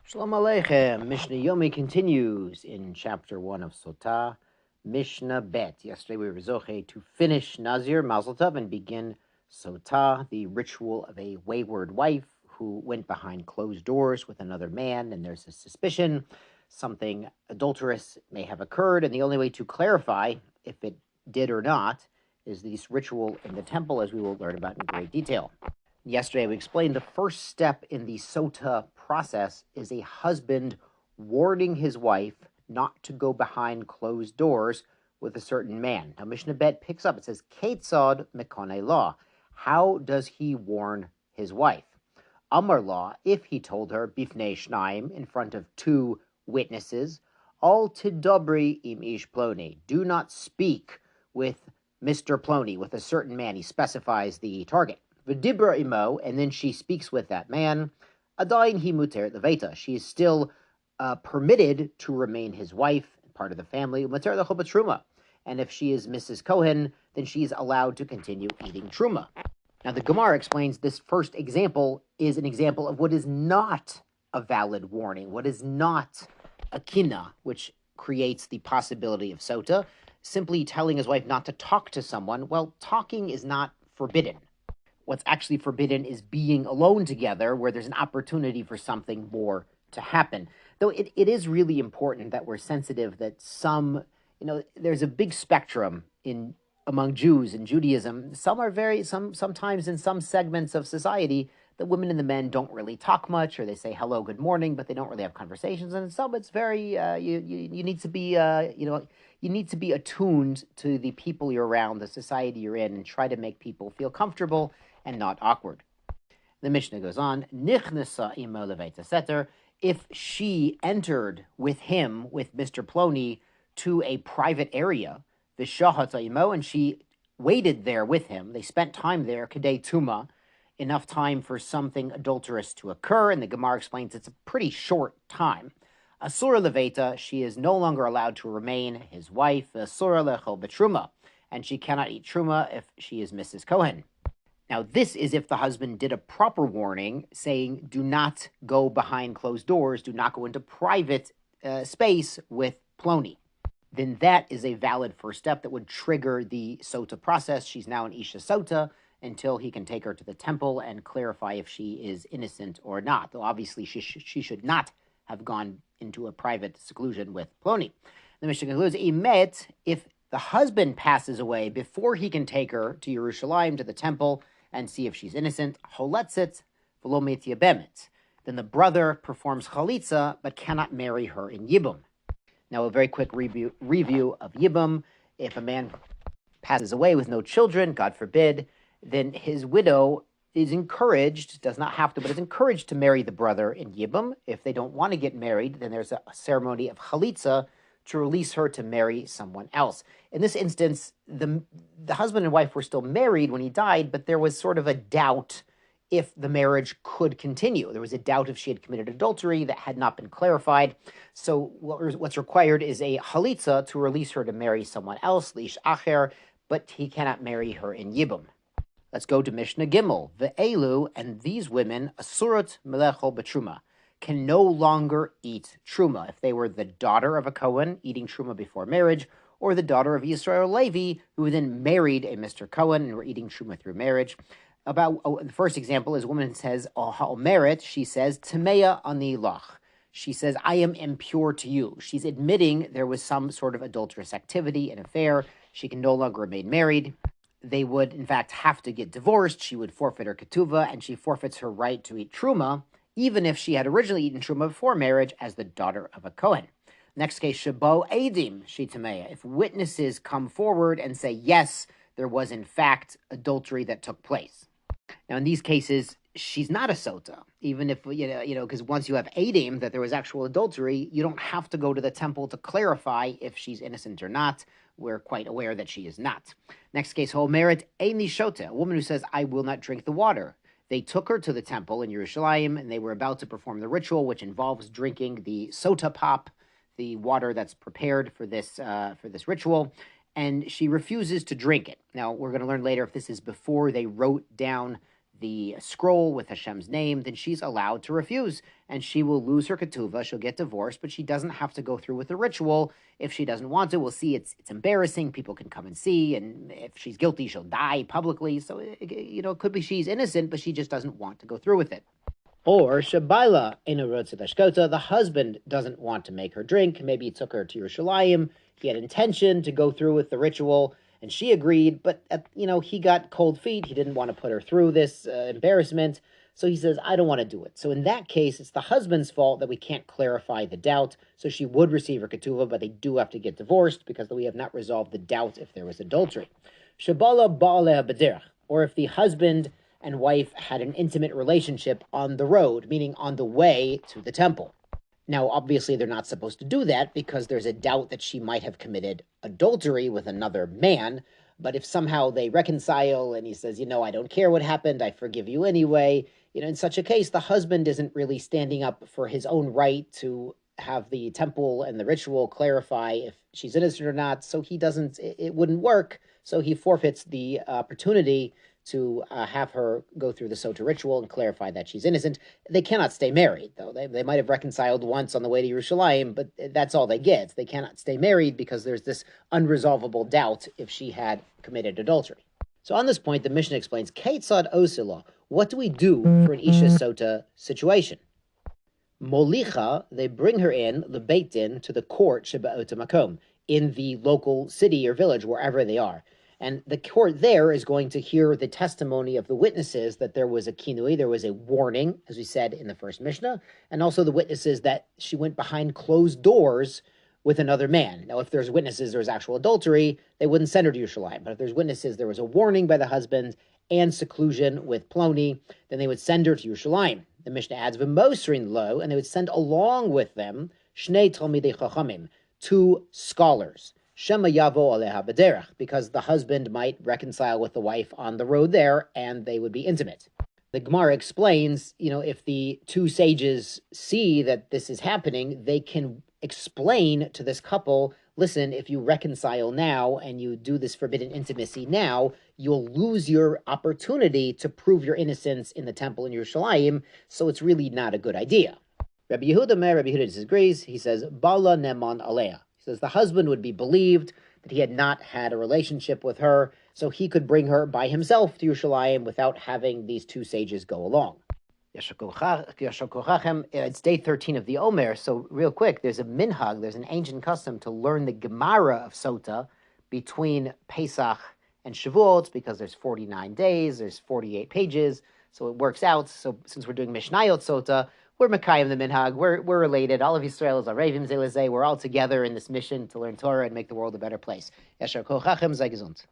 Shalom Aleichem. Mishnah Yomi continues in chapter 1 of Sotah, Mishnah Bet. Yesterday we were zoche to finish Nazir, Mazel Tov, and begin Sotah, the ritual of a wayward wife who went behind closed doors with another man, and there's a suspicion something adulterous may have occurred, and the only way to clarify if it did or not is this ritual in the temple, as we will learn about in great detail. Yesterday, we explained the first step in the Sotah process is a husband warning his wife not to go behind closed doors with a certain man. Now, Mishnah Bet picks up. It says, Ketzad Mekone Law. How does he warn his wife? Amar Law, if he told her, Bifnei Shnaim, in front of two witnesses, Al Tidabri im Ish Ploni. Do not speak with Mr. Ploni, with a certain man. He specifies the target. V'dibra imo, and then she speaks with that man. Adayin hi muter leveta. She is still permitted to remain his wife, part of the family. Muter lechol truma. And if she is Mrs. Cohen, then she is allowed to continue eating truma. Now, the Gemara explains this first example is an example of what is not a valid warning, what is not a kina, which creates the possibility of sotah. Simply telling his wife not to talk to someone, well, talking is not forbidden. What's actually forbidden is being alone together where there's an opportunity for something more to happen. Though it is really important that we're sensitive that there's a big spectrum among Jews in Judaism. Sometimes in some segments of society, the women and the men don't really talk much, or they say hello, good morning, but they don't really have conversations. And in some, it's very, you need to be, you need to be attuned to the people you're around, the society you're in, and try to make people feel comfortable and not awkward. The Mishnah goes on, Nichnesa imo leveta seter, if she entered with him, with Mr. Ploni, to a private area, v'shahata imo, and she waited there with him, they spent time there, kedei tuma, enough time for something adulterous to occur, and the Gemara explains it's a pretty short time. Asura leveta, she is no longer allowed to remain his wife, asura lechol betruma, and she cannot eat truma if she is Mrs. Cohen. Now, this is if the husband did a proper warning, saying, do not go behind closed doors, do not go into private space with Ploni. Then that is a valid first step that would trigger the Sotah process. She's now an Isha Sotah until he can take her to the temple and clarify if she is innocent or not. Though obviously she should not have gone into a private seclusion with Ploni. The Mishnah concludes, Imet, if the husband passes away before he can take her to Yerushalayim, to the temple, and see if she's innocent, choletzit v'lo mitia bemet. Then the brother performs chalitza, but cannot marry her in Yibum. Now, a very quick review of Yibum. If a man passes away with no children, God forbid, then his widow is encouraged, does not have to, but is encouraged to marry the brother in Yibum. If they don't want to get married, then there's a ceremony of chalitza to release her to marry someone else. In this instance, the husband and wife were still married when he died, but there was sort of a doubt if the marriage could continue. There was a doubt if she had committed adultery that had not been clarified. So what's required is a chalitza to release her to marry someone else, lish acher, but he cannot marry her in Yibum. Let's go to Mishnah Gimel. Ve'elu, and these women, asurot melechol betruma, can no longer eat truma. If they were the daughter of a Cohen eating truma before marriage, or the daughter of Yisrael Levi, who then married a Mr. Cohen and were eating truma through marriage. The first example is a woman says, Ha'omeret, she says, Tameya ani lach. She says, I am impure to you. She's admitting there was some sort of adulterous activity, an affair. She can no longer remain married. They would, in fact, have to get divorced. She would forfeit her ketuvah, and she forfeits her right to eat truma, even if she had originally eaten truma before marriage as the daughter of a Kohen. Next case, shabo edim shitameya. If witnesses come forward and say, yes, there was in fact adultery that took place. Now, in these cases, she's not a sotah, even if, because once you have edim, that there was actual adultery, you don't have to go to the temple to clarify if she's innocent or not. We're quite aware that she is not. Next case, homeret eini shotah, a woman who says, I will not drink the water. They took her to the temple in Yerushalayim, and they were about to perform the ritual, which involves drinking the sotah pop, the water that's prepared for this ritual, and she refuses to drink it. Now, we're going to learn later if this is before they wrote down the scroll with Hashem's name, then she's allowed to refuse, and she will lose her ketuvah. She'll get divorced, but she doesn't have to go through with the ritual if she doesn't want to. We'll see it's embarrassing. People can come and see, and if she's guilty, she'll die publicly. So, it could be she's innocent, but she just doesn't want to go through with it. Or Shabaila in a Rotzadashkota, the husband doesn't want to make her drink. Maybe he took her to Yerushalayim. He had intention to go through with the ritual, and she agreed, but he got cold feet. He didn't want to put her through this embarrassment, so he says, I don't want to do it. So in that case, it's the husband's fault that we can't clarify the doubt. So she would receive her ketuvah, but they do have to get divorced because we have not resolved the doubt if there was adultery. Shabala ba'aleh b'derech, or if the husband and wife had an intimate relationship on the road, meaning on the way to the temple. Now, obviously, they're not supposed to do that because there's a doubt that she might have committed adultery with another man. But if somehow they reconcile and he says, I don't care what happened, I forgive you anyway, in such a case, the husband isn't really standing up for his own right to have the temple and the ritual clarify if she's innocent or not. So it wouldn't work. So he forfeits the opportunity to have her go through the Sotah ritual and clarify that she's innocent. They cannot stay married, though. They might have reconciled once on the way to Yerushalayim, but that's all they get. They cannot stay married because there's this unresolvable doubt if she had committed adultery. So on this point, the Mishnah explains, Keitzad Osila, what do we do for an Isha Sotah situation? Molicha, they bring her in, the Beit Din, to the court, Sheba'ot Makom, in the local city or village, wherever they are. And the court there is going to hear the testimony of the witnesses that there was a kinui, there was a warning, as we said in the first Mishnah, and also the witnesses that she went behind closed doors with another man. Now, if there's witnesses there was actual adultery, they wouldn't send her to Yerushalayim. But if there's witnesses there was a warning by the husband and seclusion with Ploni, then they would send her to Yerushalayim. The Mishnah adds, V'mosrin lo, and they would send along with them Shnei Talmidei Chachamim, 2 scholars. Shema yavo aleha b'derech, because the husband might reconcile with the wife on the road there, and they would be intimate. The Gemara explains, if the 2 sages see that this is happening, they can explain to this couple, listen, if you reconcile now and you do this forbidden intimacy now, you'll lose your opportunity to prove your innocence in the temple in Yerushalayim, so it's really not a good idea. Rabbi Yehuda disagrees. He says, Bala neman aleha. Says the husband would be believed that he had not had a relationship with her, so he could bring her by himself to Yerushalayim without having these 2 sages go along. It's day 13 of the Omer, so real quick, there's a minhag, there's an ancient custom to learn the Gemara of Sotah between Pesach and Shavuot, because there's 49 days, there's 48 pages, so it works out. So since we're doing Mishnayot Sotah, we're Mekayim the Minhag, we're related. All of Yisrael is Arevim Zelezeh. We're all together in this mission to learn Torah and make the world a better place. Yashar Kochachem, sei gesund.